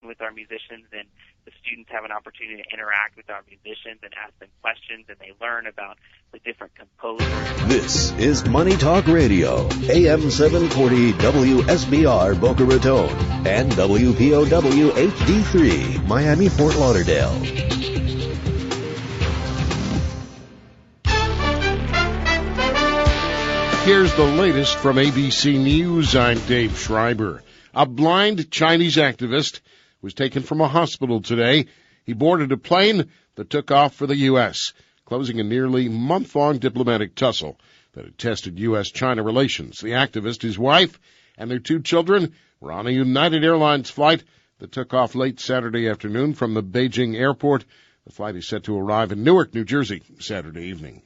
with our musicians, and the students have an opportunity to interact with our musicians and ask them questions, and they learn about the different composers. This is Money Talk Radio, AM 740 WSBR Boca Raton and WPOW HD3, Miami, Fort Lauderdale. Here's the latest from ABC News. I'm Dave Schreiber. A blind Chinese activist was taken from a hospital today. He boarded a plane that took off for the U.S., closing a nearly month-long diplomatic tussle that had tested U.S.-China relations. The activist, his wife, and their 2 children were on a United Airlines flight that took off late Saturday afternoon from the Beijing airport. The flight is set to arrive in Newark, New Jersey, Saturday evening.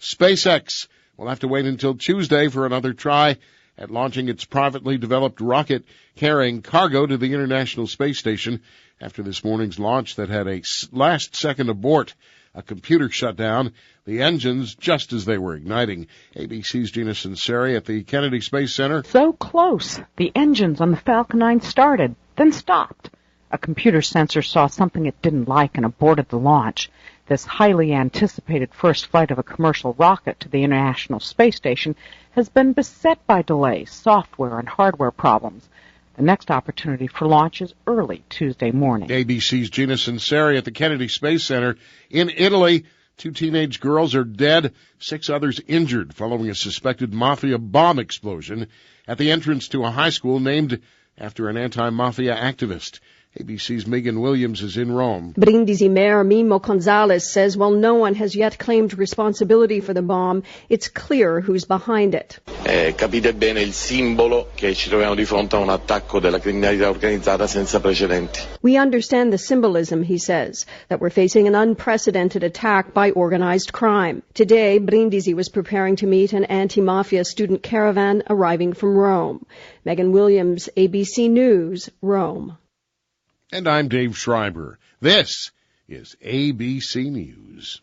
SpaceX will have to wait until Tuesday for another try at launching its privately developed rocket carrying cargo to the International Space Station after this morning's launch that had a last-second abort. A computer shut down the engines just as they were igniting. ABC's Gina Sinceri at the Kennedy Space Center. So close. The engines on the Falcon 9 started, then stopped. A computer sensor saw something it didn't like and aborted the launch. This highly anticipated first flight of a commercial rocket to the International Space Station has been beset by delays, software, and hardware problems. The next opportunity for launch is early Tuesday morning. ABC's Gina Sinceri at the Kennedy Space Center. In Italy, 2 teenage girls are dead, 6 others injured following a suspected mafia bomb explosion at the entrance to a high school named after an anti-mafia activist. ABC's Megan Williams is in Rome. Brindisi Mayor Mimo Gonzalez says while no one has yet claimed responsibility for the bomb, it's clear who's behind it. Capite bene il simbolo che ci troviamo di fronte a un attacco della criminalità organizzata senza precedenti. We understand the symbolism, he says, that we're facing an unprecedented attack by organized crime. Today, Brindisi was preparing to meet an anti-mafia student caravan arriving from Rome. Megan Williams, ABC News, Rome. And I'm Dave Schreiber. This is ABC News.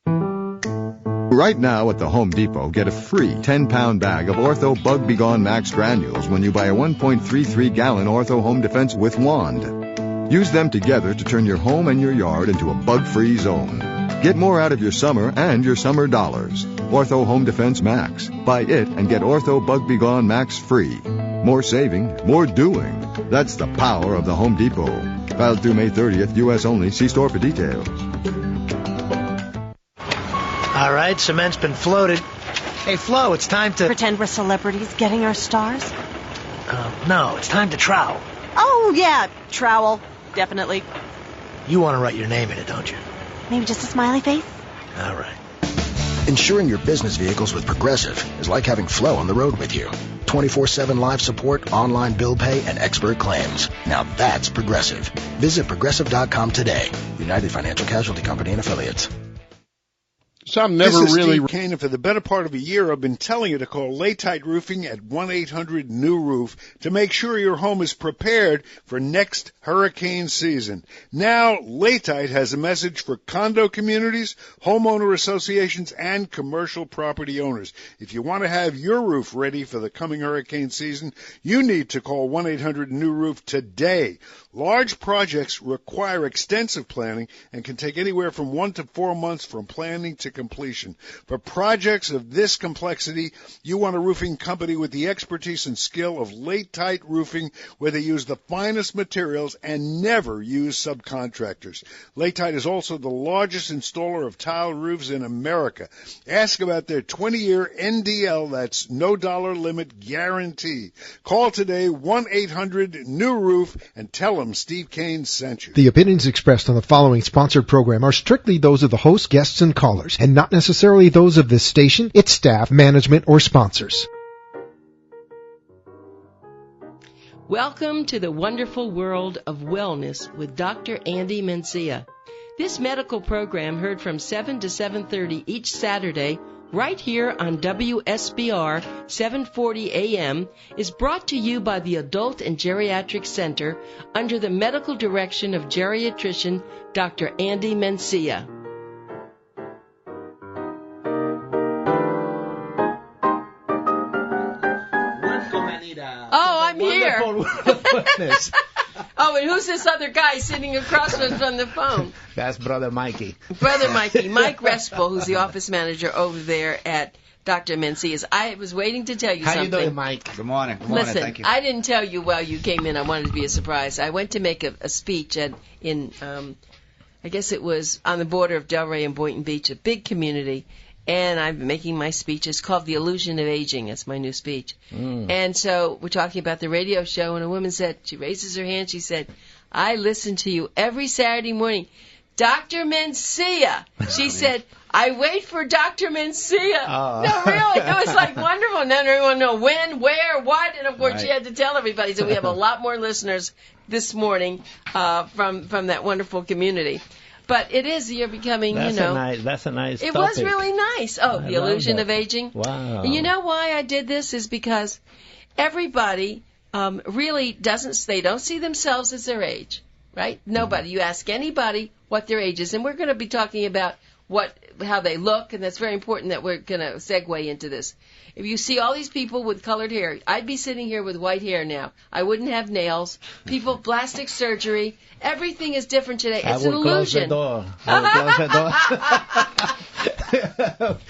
Right now at the Home Depot, get a free 10-pound bag of Ortho Bug Be Gone Max granules when you buy a 1.33-gallon Ortho Home Defense with wand. Use them together to turn your home and your yard into a bug-free zone. Get more out of your summer and your summer dollars. Ortho Home Defense Max. Buy it and get Ortho Bug Be Gone Max free. More saving, more doing. That's the power of the Home Depot. Valid through May 30th, U.S. only. See store for details. All right, cement's been floated. Hey, Flo, it's time to... Pretend we're celebrities getting our stars? No, it's time to trowel. Oh, yeah, trowel. Definitely. You want to write your name in it, don't you? Maybe just a smiley face? All right. Insuring your business vehicles with Progressive is like having Flo on the road with you. 24/7 live support, online bill pay, and expert claims. Now that's Progressive. Visit Progressive.com today. United Financial Casualty Company and Affiliates. Some never this is really... Steve Kane, and for the better part of a year, I've been telling you to call Laytight Roofing at 1-800-NEW-ROOF to make sure your home is prepared for next hurricane season. Now, Laytight has a message for condo communities, homeowner associations, and commercial property owners. If you want to have your roof ready for the coming hurricane season, you need to call 1-800-NEW-ROOF today. Large projects require extensive planning and can take anywhere from 1 to 4 months from planning to completion. For projects of this complexity, you want a roofing company with the expertise and skill of Laytight Roofing, where they use the finest materials and never use subcontractors. Laytight is also the largest installer of tile roofs in America. Ask about their 20-year NDL, that's no dollar limit guarantee. Call today 1-800-NEW-ROOF and tell them Steve Kane sent you. The opinions expressed on the following sponsored program are strictly those of the host, guests, and callers, and not necessarily those of this station, its staff, management, or sponsors. Welcome to the wonderful world of wellness with Dr. Andy Mencia. This medical program heard from 7 to 7:30 each Saturday right here on WSBR 740 AM is brought to you by the Adult and Geriatric Center under the medical direction of geriatrician Dr. Andy Mencia. Oh, I'm here. Oh, and who's this other guy sitting across from the phone? That's Brother Mikey. Brother Mikey. Mike Respel, who's the office manager over there at Dr. Mencia's. I was waiting to tell you How something. How you doing, Mike? Good morning. Good morning. Listen, Thank you. I didn't tell you while you came in. I wanted to be a surprise. I went to make a speech in I guess it was on the border of Delray and Boynton Beach, a big community. And I'm making my speech. It's called The Illusion of Aging. It's my new speech. And so we're talking about the radio show, and a woman said, she raises her hand, she said, I listen to you every Saturday morning. Dr. Mencia. She said, I wait for Dr. Mencia. No, really. It was like wonderful. And then everyone know when, where, what. And, of course, she had to tell everybody. So we have a lot more listeners this morning from that wonderful community. But it is, you're becoming, that's a nice It topic. was really nice. Oh, The Illusion of Aging. Wow. And you know why I did this is because everybody really they don't see themselves as their age, right? Nobody. You ask anybody what their age is, and we're going to be talking about how they look, and that's very important that we're going to segue into this. If you see all these people with colored hair, I'd be sitting here with white hair now. I wouldn't have nails. People, plastic surgery, everything is different today. It's an illusion. I will close the door.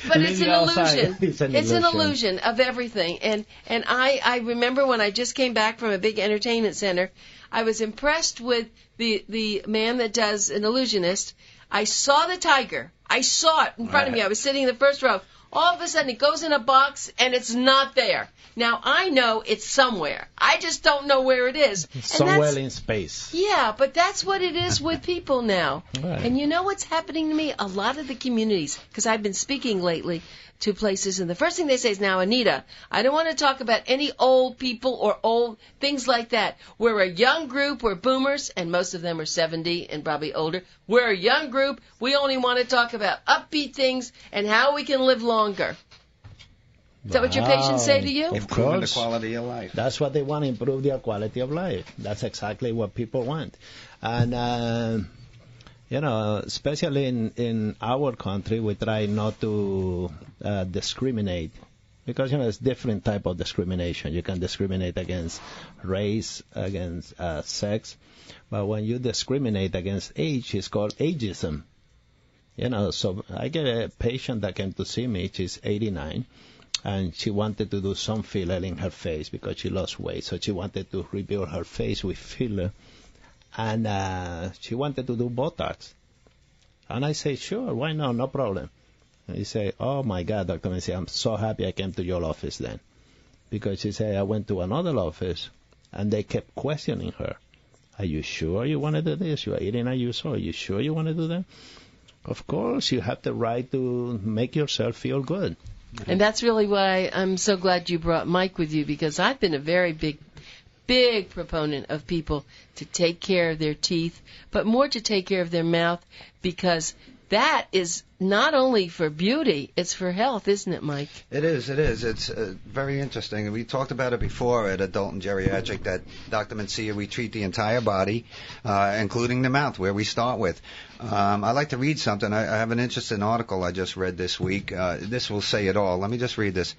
But it's an illusion. It's an illusion of everything. And I remember when I just came back from a big entertainment center, I was impressed with the man that does an illusionist. I saw the tiger. I saw it in front of me. I was sitting in the first row. All of a sudden, it goes in a box, and it's not there. Now, I know it's somewhere. I just don't know where it is. Somewhere in space. Yeah, but that's what it is with people now. Right. And you know what's happening to me? A lot of the communities, because I've been speaking lately to places, and the first thing they say is, now, Anita, I don't want to talk about any old people or old things like that. We're a young group. We're boomers, and most of them are 70 and probably older. We're a young group. We only want to talk about upbeat things and how we can live longer. Is that what your patients say to you? Improving the quality of life. That's what they want, improve their quality of life. That's exactly what people want. And, especially in our country, we try not to discriminate. Because, it's different type of discrimination. You can discriminate against race, against sex. But when you discriminate against age, it's called ageism. So I get a patient that came to see me. She's 89. And she wanted to do some filler in her face because she lost weight. So she wanted to rebuild her face with filler. And she wanted to do Botox. And I say, sure, why not? No problem. And he say, oh, my God, Dr. Mencia, I'm so happy I came to your office then. Because she said, I went to another office, and they kept questioning her. Are you sure you want to do this? You are eating a user. Are you sure you want to do that? Of course, you have the right to make yourself feel good. And that's really why I'm so glad you brought Mike with you, because I've been a very big proponent of people to take care of their teeth, but more to take care of their mouth, because that is not only for beauty, it's for health, isn't it, Mike? It is. It's very interesting. We talked about it before at Adult and Geriatric that Dr. Mencia, we treat the entire body, including the mouth, where we start with. I'd like to read something. I have an interesting article I just read this week. This will say it all. Let me just read this.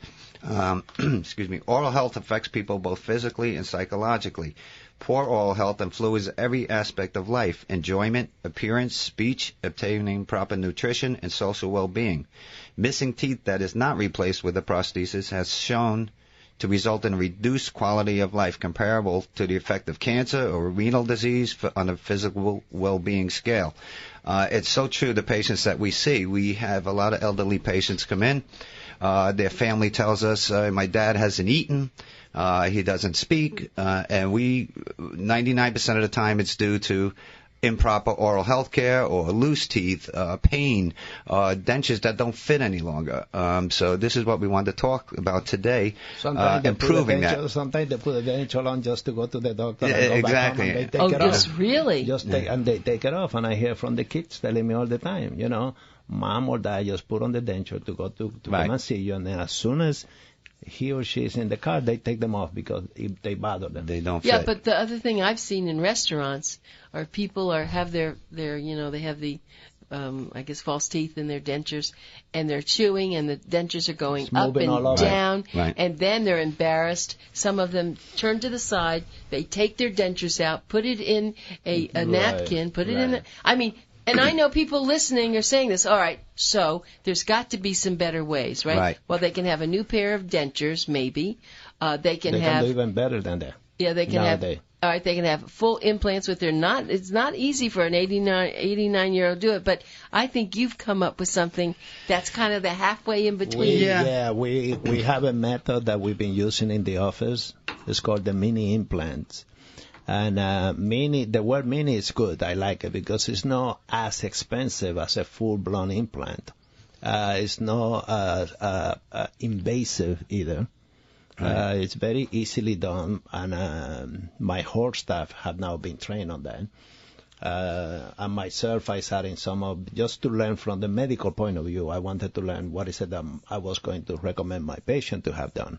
Excuse me. Oral health affects people both physically and psychologically. Poor oral health influences every aspect of life: enjoyment, appearance, speech, obtaining proper nutrition, and social well-being. Missing teeth that is not replaced with a prosthesis has shown to result in reduced quality of life comparable to the effect of cancer or renal disease on a physical well-being scale. It's so true, the patients that we see. We have a lot of elderly patients come in. Their family tells us, my dad hasn't eaten. He doesn't speak, and 99% of the time it's due to improper oral health care or loose teeth, pain, dentures that don't fit any longer. So this is what we want to talk about today, improving that. Sometimes they put the denture on just to go to the doctor. Yeah, and go exactly. Back home and they take it yes, off. Really? And they take it off, and I hear from the kids telling me all the time, Mom or Dad just put on the denture to go to come and see you, and then as soon as he or she is in the car, they take them off because they bother them. They don't fit. Yeah, but the other thing I've seen in restaurants are people have their they have the I guess, false teeth in their dentures, and they're chewing, and the dentures are going It's up moving and all over. down, Right. and then they're embarrassed. Some of them turn to the side, they take their dentures out, put it in a napkin, put it in right. I mean, and I know people listening are saying this, all right, so there's got to be some better ways, right? Right. Well, they can have a new pair of dentures, maybe. They can They have... can do even better than that. Yeah, they can nowadays. have... All right, they can have full implants with their not. It's not easy for an 89-year-old to do it, but I think you've come up with something that's kind of the halfway in between. We have a method that we've been using in the office. It's called the mini implants. And the word mini is good. I like it because it's not as expensive as a full-blown implant. It's not invasive either. It's very easily done, and my whole staff have now been trained on that. And myself, I sat in just to learn from the medical point of view. I wanted to learn what is it that I was going to recommend my patient to have done.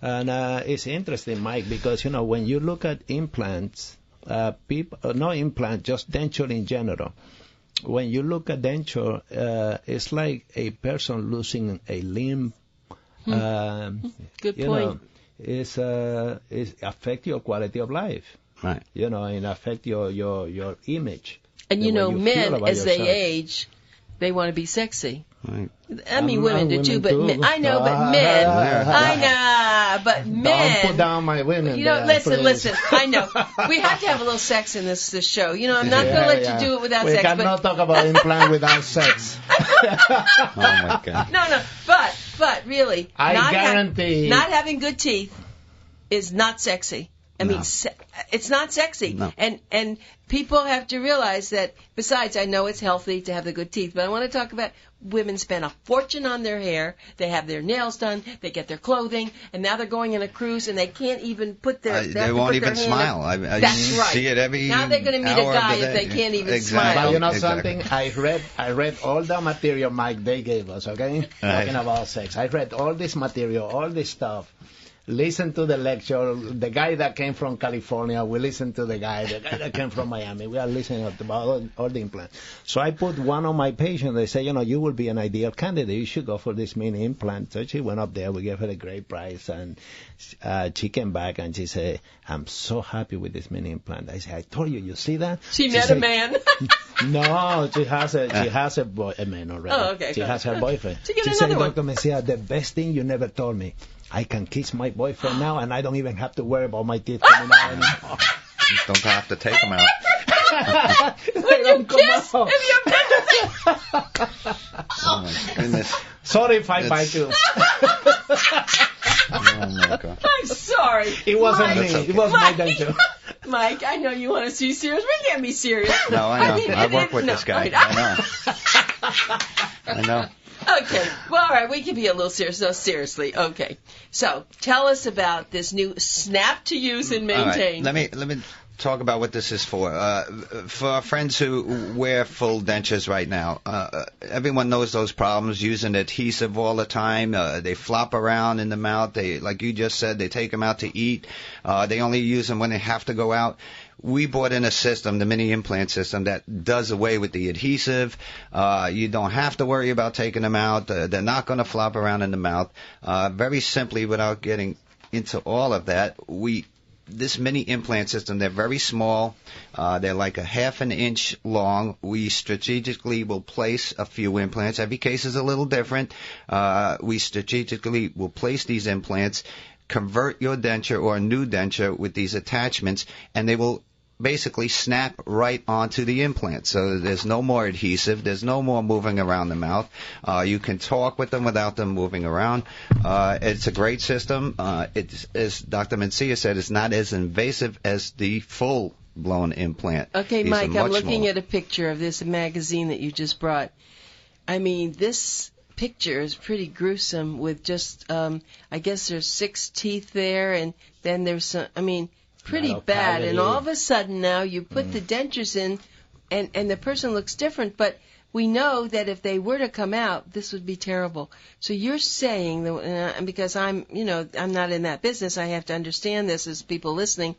And it's interesting, Mike, because, when you look at implants, no implant, just denture in general. When you look at denture, it's like a person losing a limb. Good point. It affect your quality of life. Right. And affect your image. And men, as they age, they want to be sexy. Right. I mean, women do too, but men, I know, but men, but men. Don't put down my women. Listen. I know we have to have a little sex in this show. I'm not going to let you do it without sex. We cannot talk about implant without sex. Oh my God. No, but really, I guarantee not having good teeth is not sexy. I mean, it's not sexy. No. And people have to realize that, besides, I know it's healthy to have the good teeth, but I want to talk about women spend a fortune on their hair, they have their nails done, they get their clothing, and now they're going on a cruise and they can't even put their... they won't even smile. That's right. See it every now they're going to meet a guy if they can't even smile. But something? I read all the material, Mike, they gave us, okay? Talking about sex. I read all this material, all this stuff. Listen to the lecture. The guy that came from California, we listen to the guy that came from Miami. We are listening about all the implants. So I put one on my patient. They say, you will be an ideal candidate. You should go for this mini implant. So she went up there. We gave her a great price. And she came back and she said, I'm so happy with this mini implant. I said, I told you, you see that? She met a man. No, she has a man already. Oh, okay. She has her boyfriend. She said, Dr. Mencia, the best thing you never told me. I can kiss my boyfriend now, and I don't even have to worry about my teeth coming out anymore. You don't have to take them out. When you kiss, Oh my goodness. Sorry if I bite you. Oh my God. I'm sorry. It wasn't Mike, me. Okay. It was my danger. Mike, I know you want to be serious. We can't be serious. No, I know. I work with this guy. I know. Okay. Well, all right. We can be a little serious. No, seriously. Okay. So, tell us about this new Snap to Use and Maintain. All right. Let me talk about what this is for. For our friends who wear full dentures right now, everyone knows those problems using adhesive all the time. They flop around in the mouth. They, like you just said, they take them out to eat. They only use them when they have to go out. We brought in a system, the mini implant system, that does away with the adhesive. You don't have to worry about taking them out. They're not going to flop around in the mouth. Very simply, without getting into all of that, this mini implant system, they're very small. They're like a half an inch long. We strategically will place a few implants. Every case is a little different. We strategically will place these implants, convert your denture or a new denture with these attachments, and they will basically snap right onto the implant. So there's no more adhesive. There's no more moving around the mouth. You can talk with them without them moving around. It's a great system. It's, as Dr. Mencia said, it's not as invasive as the full-blown implant. Okay, These Mike, I'm looking more. at a picture of this magazine that you just brought. I mean, this picture is pretty gruesome with just, I guess there's 6 teeth there, and then there's some, pretty bad. And all of a sudden now you put the dentures in, and the person looks different, but we know that if they were to come out, this would be terrible. So you're saying, that, because I'm not in that business, I have to understand this as people listeing.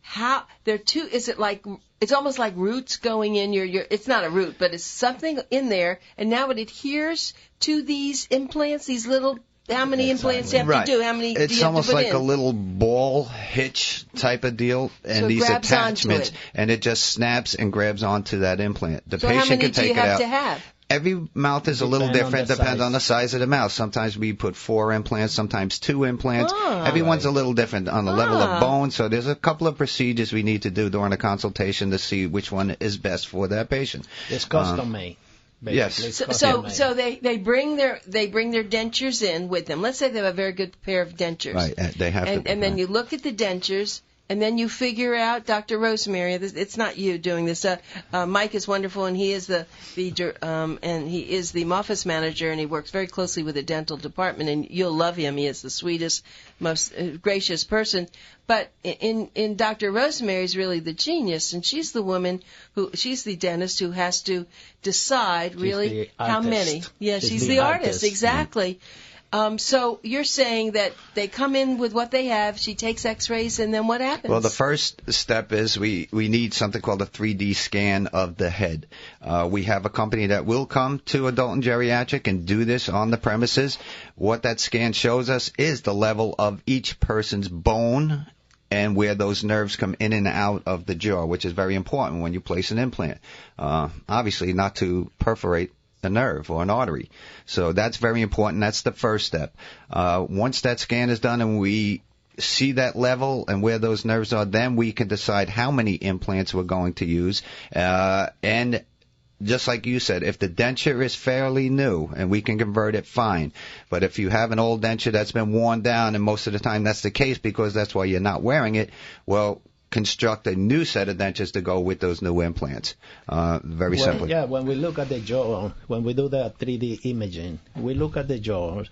how they're two. Is it like it's almost like roots going in your? It's not a root, but it's something in there, and now it adheres to these implants. These little. How many implants you have to do? How many? It's do you almost have to put like a little ball hitch type of deal, and so these attachments, it. and it just snaps and grabs onto that implant. The so patient how many can take do you it have out. to have? Every mouth is a little different, depends on the size of the mouth. Sometimes we put 4 implants, sometimes 2 implants. Everyone's a little different on the level of bone, so there's a couple of procedures we need to do during the consultation to see which one is best for that patient. It's custom made. Yes. So they bring their dentures in with them. Let's say they have a very good pair of dentures. Right. They have to. And then you look at the dentures. And then you figure out, Dr. Rosemary, it's not you doing this. Mike is wonderful, and he is the office manager, and he works very closely with the dental department. And you'll love him. He is the sweetest, most gracious person. But in Dr. Rosemary is really the genius, and she's the woman she's the dentist who has to decide really how many. Yeah, she's the artist, exactly. So you're saying that they come in with what they have, she takes x-rays, and then what happens? Well, the first step is we need something called a 3D scan of the head. We have a company that will come to adult and geriatric and do this on the premises. What that scan shows us is the level of each person's bone and where those nerves come in and out of the jaw, which is very important when you place an implant. Obviously, not to perforate a nerve or an artery. So that's very important. That's the first step. Once that scan is done and we see that level and where those nerves are, then we can decide how many implants we're going to use. And just like you said, if the denture is fairly new and we can convert it, fine. But if you have an old denture that's been worn down, and most of the time that's the case because that's why you're not wearing it, well, construct a new set of dentures to go with those new implants. Very simply. Yeah, when we look at the jaw, when we do the 3D imaging, we look at the jaw,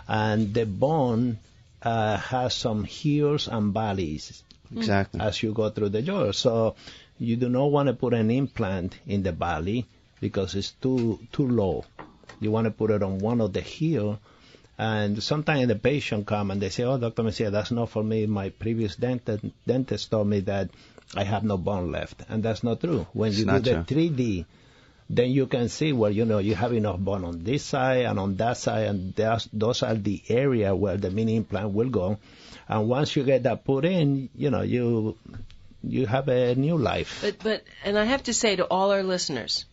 and the bone has some hills and valleys. Exactly. As you go through the jaw. So you do not want to put an implant in the valley because it's too low. You want to put it on one of the hills. And sometimes the patient come and they say, "Oh, Dr. Mencia, that's not for me. My previous dentist told me that I have no bone left." And that's not true. When you do the 3D, then you can see where, you have enough bone on this side and on that side, and those are the area where the mini implant will go. And once you get that put in, you have a new life. But I have to say to all our listeners,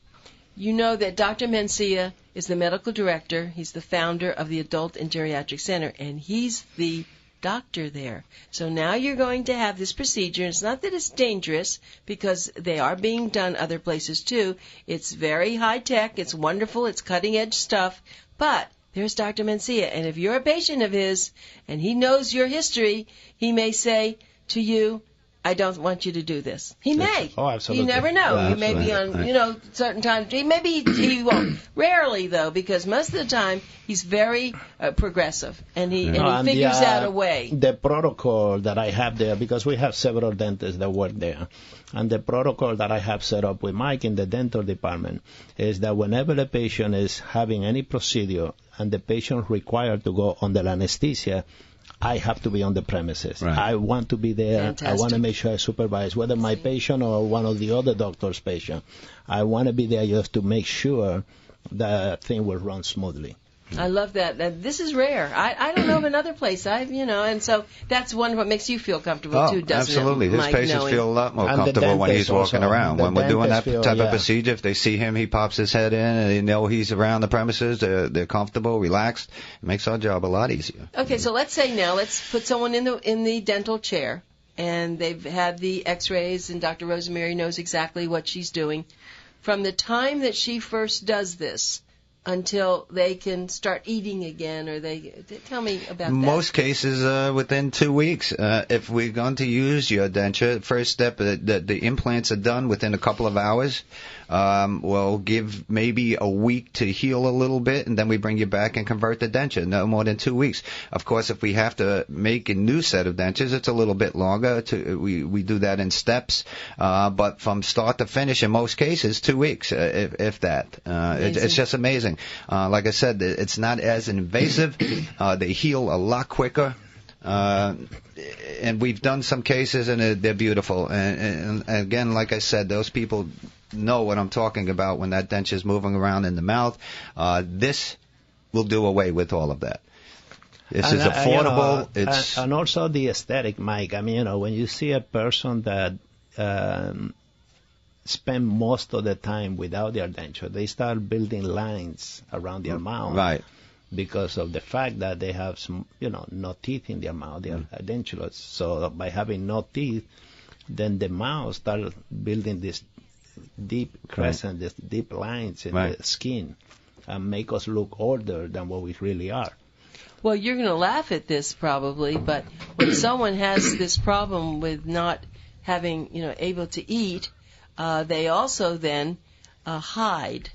you know that Dr. Mencia is the medical director. He's the founder of the Adult and Geriatric Center, and he's the doctor there. So now you're going to have this procedure. It's not that it's dangerous because they are being done other places too. It's very high tech. It's wonderful. It's cutting edge stuff. But there's Dr. Mencia, and if you're a patient of his and he knows your history, he may say to you, "I don't want you to do this." He may. Oh, absolutely. You never know. Yeah, you may be on, certain times. Maybe he won't. Rarely, though, because most of the time he's very progressive, and he figures out a way. The protocol that I have there, because we have several dentists that work there, and the protocol that I have set up with Mike in the dental department is that whenever the patient is having any procedure and the patient required to go under anesthesia, I have to be on the premises. Right. I want to be there. Fantastic. I want to make sure I supervise, whether my patient or one of the other doctor's patient. I want to be there just to make sure that thing will run smoothly. I love that. This is rare. I don't know of another place. And so that's one what makes you feel comfortable too, doesn't absolutely. it? His Mike, patients feel a lot more comfortable when he's walking around. When we're doing that type of procedure, if they see him, he pops his head in, and they know he's around the premises. They're comfortable, relaxed. It makes our job a lot easier. Okay, so let's put someone in the dental chair, and they've had the X-rays, and Dr. Rosemary knows exactly what she's doing. From the time that she first does this until they can start eating again, or tell me about that. Most cases within 2 weeks. If we're going to use your denture, first step, the implants are done within a couple of hours. We'll give maybe a week to heal a little bit, and then we bring you back and convert the denture. No more than 2 weeks. Of course, if we have to make a new set of dentures, it's a little bit longer. We do that in steps. But from start to finish, in most cases, 2 weeks, if that. It's just amazing. Like I said, it's not as invasive. They heal a lot quicker. And we've done some cases, and they're beautiful. And again, like I said, those people know what I'm talking about when that denture is moving around in the mouth. This will do away with all of that. This is affordable. And also the aesthetic, Mike. I mean, when you see a person that spend most of the time without their denture, they start building lines around their mouth. Right. Because of the fact that they have some, no teeth in their mouth, they are edentulous. So by having no teeth, then the mouth starts building this deep crescent, these deep lines in the skin, and make us look older than what we really are. Well, you're going to laugh at this probably, but when someone has this problem with not having, able to eat, they also then hide.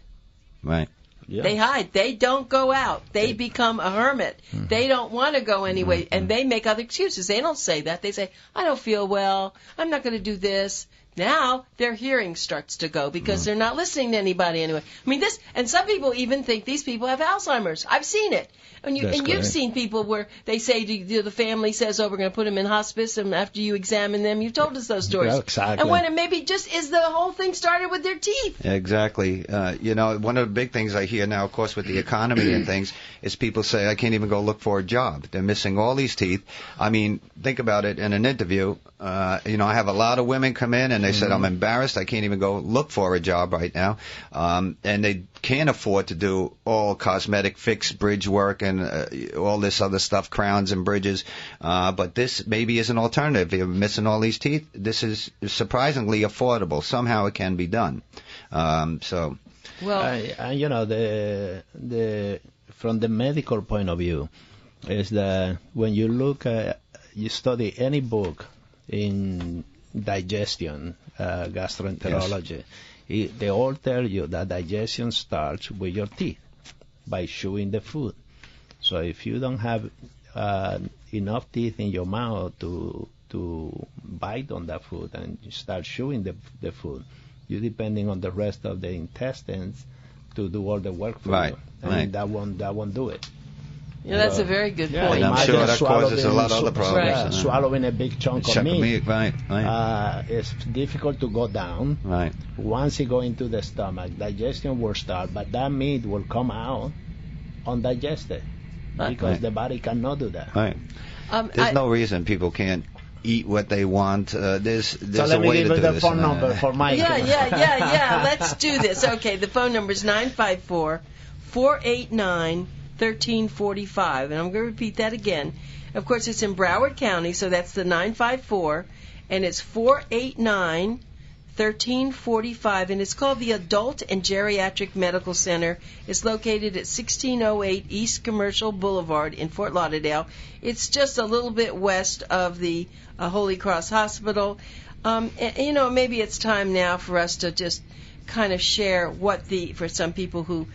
Right. Yeah. They hide. They don't go out. They become a hermit. Mm-hmm. They don't want to go anyway, and they make other excuses. They don't say that. They say, I don't feel well. I'm not going to do this. Now their hearing starts to go because they're not listening to anybody anyway. I mean, and some people even think these people have Alzheimer's. I've seen it. And you've seen people where they say the family says, oh, we're going to put them in hospice, and after you examine them, you've told us those stories. Yeah, exactly. And when it maybe just is the whole thing started with their teeth. Exactly. One of the big things I hear now, of course, with the economy and things, is people say, I can't even go look for a job. They're missing all these teeth. I mean, think about it in an interview. I have a lot of women come in and they said, I'm embarrassed. I can't even go look for a job right now. And they can't afford to do all cosmetic fix, bridge work, and all this other stuff, crowns and bridges. But this maybe is an alternative. If you're missing all these teeth, this is surprisingly affordable. Somehow it can be done. Well, from the medical point of view, is that when you look at, you study any book in digestion, gastroenterology, they all tell you that digestion starts with your teeth by chewing the food. So if you don't have enough teeth in your mouth to bite on that food and you start chewing the food, you're depending on the rest of the intestines to do all the work for you. And that won't do it. Yeah, that's a very good point. And I'm sure that causes a lot of other problems. Right. Swallowing a big chunk of meat. Right. It's difficult to go down. Right. Once it goes into the stomach, digestion will start, but that meat will come out undigested because the body cannot do that. Right. There's no reason people can't eat what they want. There's a way to do this. So let me give you the phone number for Mike. Yeah. Let's do this. Okay, the phone number is 954-489-1345, and I'm going to repeat that again. Of course, it's in Broward County, so that's the 954, and it's 489-1345, and it's called the Adult and Geriatric Medical Center. It's located at 1608 East Commercial Boulevard in Fort Lauderdale. It's just a little bit west of the Holy Cross Hospital. Maybe it's time now for us to just kind of share for some people who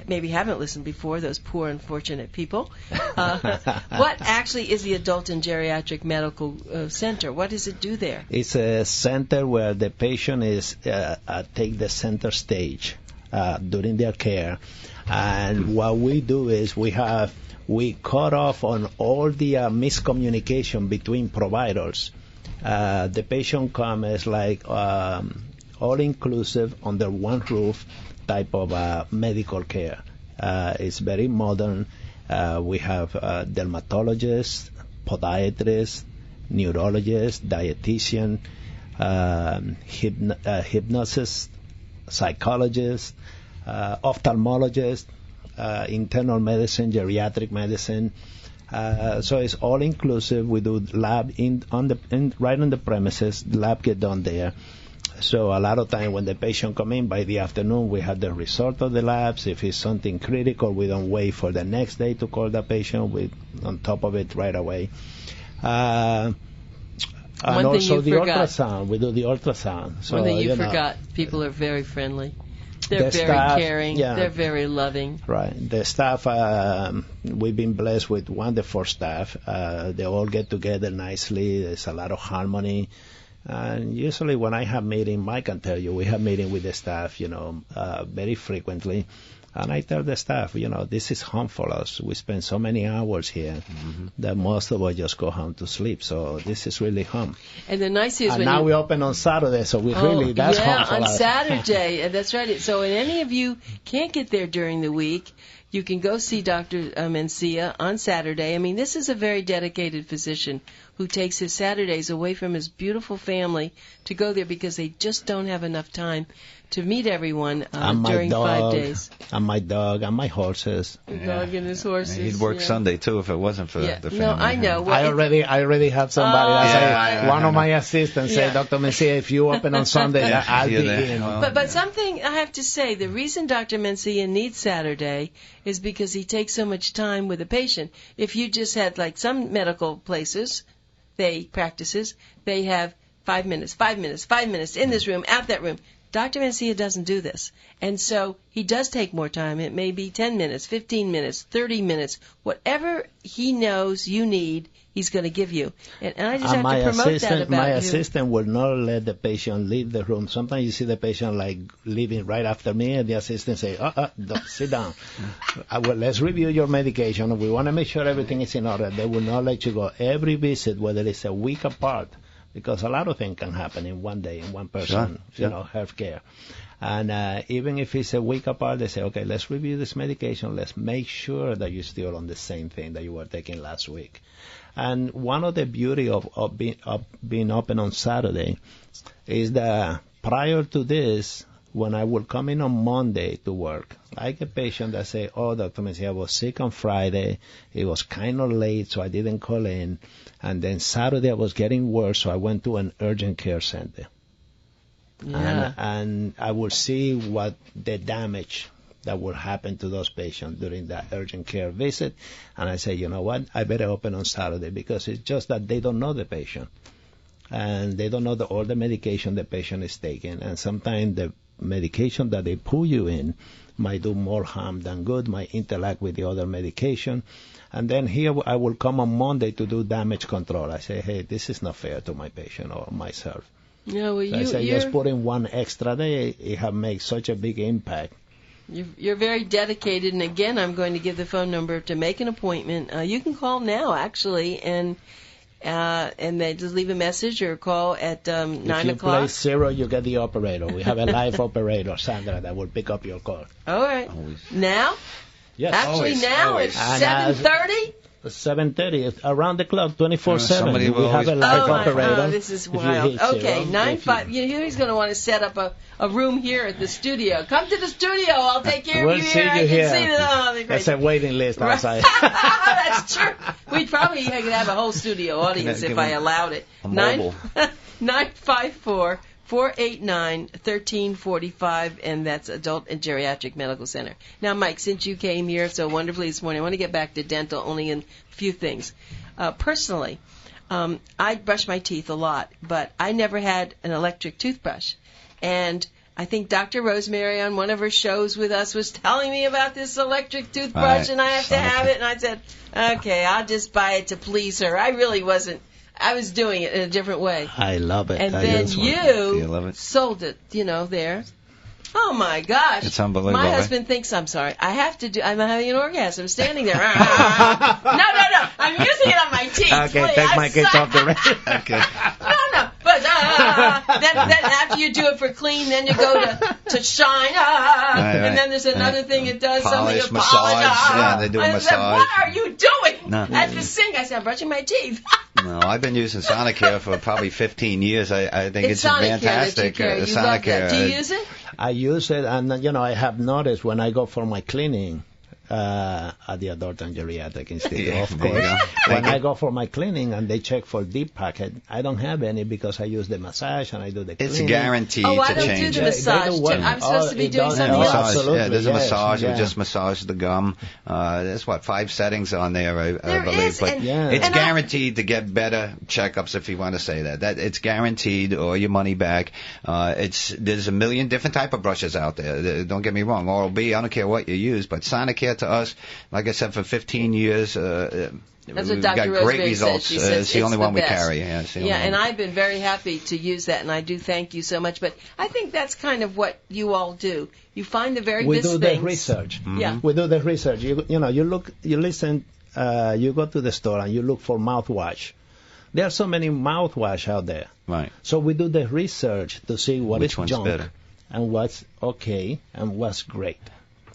maybe haven't listened before, those poor unfortunate people, what actually is the Adult and Geriatric Medical Center? What does it do there? It's a center where the patient is take the center stage during their care, and what we do is we cut off on all the miscommunication between providers. The patient comes as like all-inclusive under one roof type of medical care. It's very modern. We have dermatologists, podiatrists, neurologists, dietitian, hypnosis, psychologist, ophthalmologist, internal medicine, geriatric medicine. So it's all inclusive. We do lab right on the premises. The lab get done there. So a lot of time when the patient come in by the afternoon, we have the result of the labs. If it's something critical, we don't wait for the next day to call the patient. We on top of it right away. And also the ultrasound. We do the ultrasound. So, one thing you forgot, people are very friendly. They're very caring. Yeah. They're very loving. Right. The staff, we've been blessed with wonderful staff. They all get together nicely. There's a lot of harmony. And usually when I have meeting, Mike can tell you, we have meeting with the staff, very frequently. And I tell the staff, this is home for us. We spend so many hours here that most of us just go home to sleep. So this is really home. And the nice is and when now we open on Saturday, so that's home for us. on Saturday. That's right. So if any of you can't get there during the week, you can go see Dr. Mencia on Saturday. I mean, this is a very dedicated physician who takes his Saturdays away from his beautiful family to go there because they just don't have enough time to meet everyone during 5 days. And my dog and my horses. The dog and his horses. He'd work Sunday too if it wasn't for the family. No, I know. Well, I already have somebody. One of my assistants said, Dr. Mencia, if you open on Sunday, I'll be in. But something I have to say, the reason Dr. Mencia needs Saturday is because he takes so much time with the patient. If you just had like some medical places, practices, they have 5 minutes, 5 minutes, 5 minutes in this room, out that room. Dr. Mencia doesn't do this. And so he does take more time. It may be 10 minutes, 15 minutes, 30 minutes. Whatever he knows you need, he's going to give you. And I just have to promote that about my assistant will not let the patient leave the room. Sometimes you see the patient like leaving right after me, and the assistant say, sit down. Let's review your medication. We want to make sure everything is in order. They will not let you go. Every visit, whether it's a week apart, because a lot of things can happen in one day in one person, health care. And even if it's a week apart, they say, okay, let's review this medication. Let's make sure that you're still on the same thing that you were taking last week. And one of the beauty of being open on Saturday is that prior to this, when I would come in on Monday to work, I get patients that say, Dr. Mencia, I was sick on Friday. It was kind of late, so I didn't call in. And then Saturday I was getting worse, so I went to an urgent care center. Yeah. And I will see what the damage that will happen to those patients during that urgent care visit. And I say, you know what, I better open on Saturday because it's just that they don't know the patient. And they don't know all the medication the patient is taking. And sometimes the medication that they pull you in might do more harm than good, might interact with the other medication. And then here I will come on Monday to do damage control. I say, hey, this is not fair to my patient or myself. No, well, so I say, just put in one extra day, it have made such a big impact. You're very dedicated, and again, I'm going to give the phone number to make an appointment. You can call now, actually, and they just leave a message or call at 9 o'clock. If you play 0, you get the operator. We have a live operator, Sandra, that will pick up your call. All right. Always. Now? Yes. Actually, now it's 7:30? 7:30, around the clock, 24/7. We have a live operator. Oh, this is wild. Okay, 9-5. He's going to want to set up a room here at the studio. Come to the studio. I'll take care of you here. I can see that. That's a waiting list outside. That's true. We'd probably could have a whole studio audience if I allowed it. 954-489-1345, and that's Adult and Geriatric Medical Center. Now, Mike, since you came here so wonderfully this morning, I want to get back to dental only in a few things. Personally, I brush my teeth a lot, but I never had an electric toothbrush. And I think Dr. Rosemary on one of her shows with us was telling me about this electric toothbrush, and I have to have it. And I said, okay, I'll just buy it to please her. I really wasn't. I was doing it in a different way. I love it. And then you sold it, there. Oh, my gosh. It's unbelievable. My husband thinks I'm sorry. I'm having an orgasm standing there. No. I'm using it on my teeth. Okay, please. take my kids off the radio. Okay. No. But then after you do it for clean, then you go to shine. And then there's another thing it does. Polish, something massage. Yeah, they do a massage. Said, what are you doing? No. At the sink, I said, I'm brushing my teeth. No, I've been using Sonicare for probably 15 years. I think it's fantastic. Sonicare. Do you use it? I use it, and I have noticed when I go for my cleaning at the Adult and Geriatric Institute, of course. When I go for my cleaning and they check for deep packet, I don't have any because I use the massage and I do the cleaning. It's guaranteed to change. I don't do the massage. I'm supposed to be doing something else. Absolutely, yeah, there's a massage. We just massage the gum. There's 5 settings on there, I believe. But it's guaranteed to get better checkups, if you want to say that. It's guaranteed, or your money back. There's a million different type of brushes out there. Don't get me wrong. Oral-B, I don't care what you use, but Sonicare that to us. Like I said, for 15 years, that's we've what Dr. got great Rosemary results. says. She says it's the only one we best. carry. And I've been very happy to use that, and I do thank you so much. But I think that's kind of what you all do. You find the very best things. We do the research. Mm-hmm. Yeah. We do the research. You look, you listen, you go to the store and you look for mouthwash. There are so many mouthwash out there. Right. So we do the research to see Which is one's junk better. and what's okay and what's great.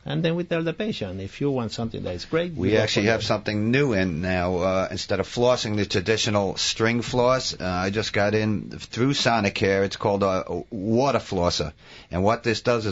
And then we tell the patient, if you want something that is great, we actually have something new in now. Instead of flossing the traditional string floss, I just got in through Sonicare. It's called a water flosser. And what this does is